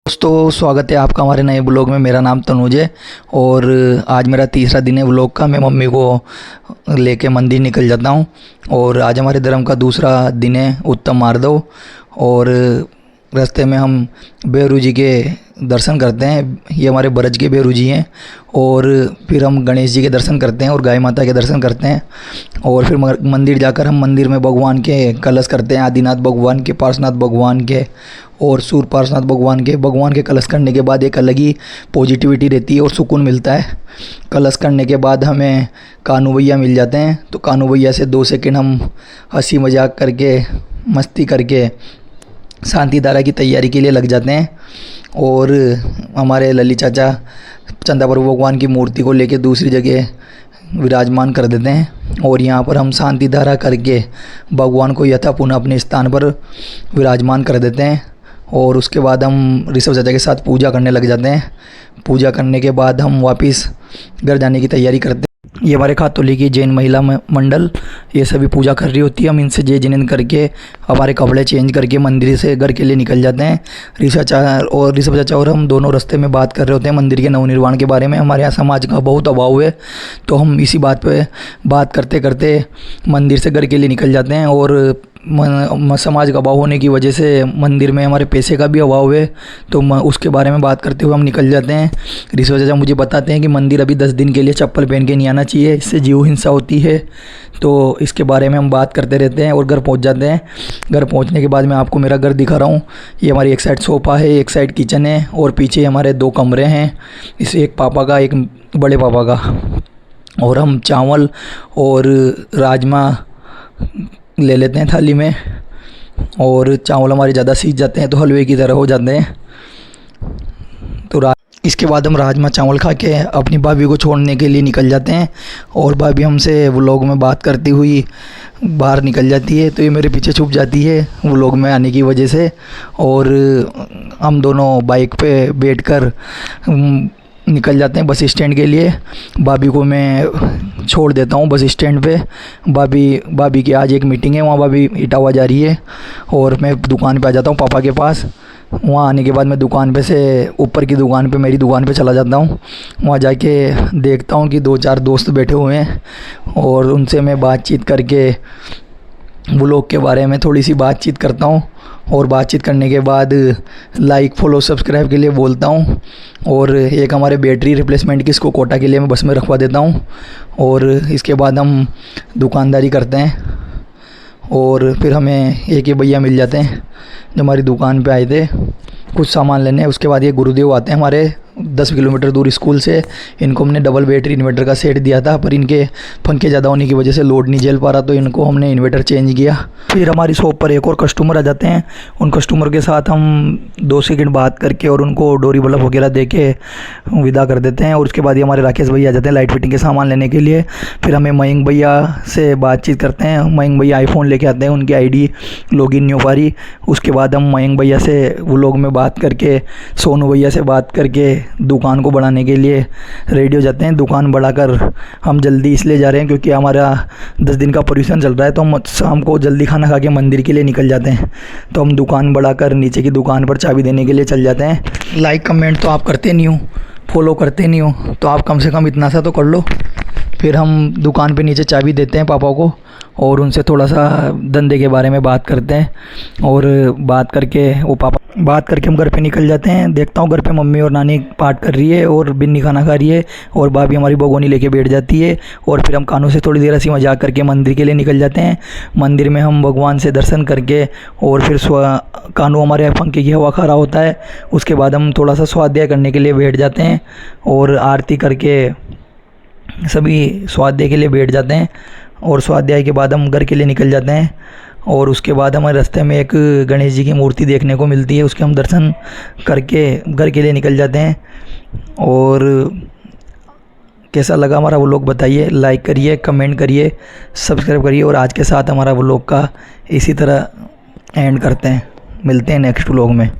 दोस्तों, स्वागत है आपका हमारे नए ब्लॉग में। मेरा नाम तनुज है और आज मेरा तीसरा दिन है ब्लॉग का। मैं मम्मी को लेके मंदिर निकल जाता हूँ और आज हमारे धर्म का दूसरा दिन है, उत्तम मार्दव। और रास्ते में हम भैरू जी के दर्शन करते हैं। ये हमारे ब्रज के भैरू जी हैं। और फिर हम गणेश जी के दर्शन करते हैं और गाय माता के दर्शन करते हैं। और फिर मंदिर जाकर हम मंदिर में भगवान के कलश करते हैं, आदिनाथ भगवान के, पार्श्वनाथ भगवान के और सूर्य पार्श्वनाथ भगवान के कलश करने के बाद एक अलग ही पॉजिटिविटी रहती है और सुकून मिलता है। कलश करने के बाद हमें कानू भैया मिल जाते हैं, तो कानू भैया से 2 सेकंड हम हंसी मजाक करके, मस्ती करके शांति धारा की तैयारी के लिए लग जाते हैं। और हमारे ललित चाचा चंदा प्रभु भगवान की मूर्ति को लेके दूसरी जगह विराजमान कर देते हैं और यहाँ पर हम शांति धारा करके भगवान को यथा पुनः अपने स्थान पर विराजमान कर देते हैं। और उसके बाद हम ऋषभ चाचा के साथ पूजा करने लग जाते हैं। पूजा करने के बाद हम वापस घर जाने की तैयारी करते हैं। ये हमारे खातोली की जैन महिला मंडल ये सभी पूजा कर रही होती है। हम इनसे जय जिनेंद्र करके हमारे कपड़े चेंज करके मंदिर से घर के लिए निकल जाते हैं। ऋषभ चाचा और हम दोनों रास्ते में बात कर रहे होते हैं मंदिर के नवनिर्माण के बारे में। हमारे यहाँ समाज का बहुत अभाव है, तो हम इसी बात पे बात करते करते मंदिर से घर के लिए निकल जाते हैं। और समाज का अभाव होने की वजह से मंदिर में हमारे पैसे का भी अभाव है, तो उसके बारे में बात करते हुए हम निकल जाते हैं। ऋषभ चाचा मुझे बताते हैं कि मंदिर अभी 10 दिन के लिए चप्पल पहन के नहीं आना चाहिए, इससे जीव हिंसा होती है। तो इसके बारे में हम बात करते रहते हैं और घर पहुंच जाते हैं। घर पहुंचने के बाद मैं आपको मेरा घर दिखा रहा हूँ। ये हमारी एक साइड सोफ़ा है, एक साइड किचन है और पीछे हमारे 2 कमरे हैं, इस एक पापा का एक बड़े पापा का। और हम चावल और राजमा ले लेते हैं थाली में, और चावल हमारे ज़्यादा सीज जाते हैं तो हलवे की तरह हो जाते हैं। तो इसके बाद हम राजमा चावल खा के अपनी भाभी को छोड़ने के लिए निकल जाते हैं। और भाभी हमसे व्लॉग में बात करती हुई बाहर निकल जाती है, तो ये मेरे पीछे छुप जाती है व्लॉग में आने की वजह से। और हम दोनों बाइक पे बैठकर निकल जाते हैं बस स्टैंड के लिए। भाभी को मैं छोड़ देता हूँ बस स्टैंड पे। भाभी की आज एक मीटिंग है, वहाँ भाभी इटावा जा रही है। और मैं दुकान पे आ जाता हूँ पापा के पास। वहाँ आने के बाद मैं दुकान पे से ऊपर की दुकान पे, मेरी दुकान पे चला जाता हूँ। वहाँ जाके देखता हूँ कि 2-4 दोस्त बैठे हुए हैं और उनसे मैं बातचीत करके व्लॉग के बारे में थोड़ी सी बातचीत करता हूँ। और बातचीत करने के बाद लाइक फॉलो सब्सक्राइब के लिए बोलता हूँ। और एक हमारे बैटरी रिप्लेसमेंट की इसको कोटा के लिए मैं बस में रखवा देता हूँ। और इसके बाद हम दुकानदारी करते हैं। और फिर हमें एक ही भैया मिल जाते हैं जो हमारी दुकान पे आए थे कुछ सामान लेने। उसके बाद ये गुरुदेव आते हैं हमारे 10 किलोमीटर दूर स्कूल से। इनको हमने डबल बैटरी इन्वर्टर का सेट दिया था, पर इनके पंखे ज़्यादा होने की वजह से लोड नहीं झेल पा रहा, तो इनको हमने इन्वर्टर चेंज किया। फिर हमारी शॉप पर एक और कस्टमर आ जाते हैं। उन कस्टमर के साथ हम 2 सेकंड बात करके और उनको डोरी बल्ब वगैरह दे के विदा कर देते हैं। और उसके बाद ही हमारे राकेश भैया आ जाते हैं लाइट फिटिंग के सामान लेने के लिए। फिर हमें मयंक भैया से बातचीत करते हैं। मयंक भैया आईफोन लेके आते हैं, उनकी ID लॉगिन नहीं हो पा रही। उसके बाद हम मयंक भैया से व्लॉग में बात करके, सोनू भैया से बात करके दुकान को बढ़ाने के लिए रेडी हो जाते हैं। दुकान बढ़ाकर हम जल्दी इसलिए जा रहे हैं क्योंकि हमारा 10 दिन का पोल्यूशन चल रहा है, तो हम शाम को जल्दी खाना खा के मंदिर के लिए निकल जाते हैं। तो हम दुकान बढ़ाकर नीचे की दुकान पर चाबी देने के लिए चल जाते हैं। लाइक कमेंट तो आप करते नहीं हो, फॉलो करते नहीं हो, तो आप कम से कम इतना सा तो कर लो। फिर हम दुकान पे नीचे चाबी देते हैं पापा को और उनसे थोड़ा सा धंधे के बारे में बात करते हैं। और बात करके हम घर पे निकल जाते हैं। देखता हूँ घर पे मम्मी और नानी पाठ कर रही है और बिन्नी खाना खा रही है और भाभी हमारी भगोनी लेके बैठ जाती है। और फिर हम कानू से थोड़ी देर हंसी मजाक करके मंदिर के लिए निकल जाते हैं। मंदिर में हम भगवान से दर्शन करके और फिर कानू हमारे पंखे की हवा खा रहा होता है। उसके बाद हम थोड़ा सा स्वाध्याय करने के लिए बैठ जाते हैं और आरती करके सभी स्वाध्याय के लिए बैठ जाते हैं। और स्वाध्याय के बाद हम घर के लिए निकल जाते हैं। और उसके बाद हमारे रास्ते में एक गणेश जी की मूर्ति देखने को मिलती है, उसके हम दर्शन करके घर के लिए निकल जाते हैं। और कैसा लगा हमारा व्लॉग बताइए, लाइक करिए, कमेंट करिए, सब्सक्राइब करिए। और आज के साथ हमारा व्लॉग का इसी तरह एंड करते हैं। मिलते हैं नेक्स्ट व्लॉग में।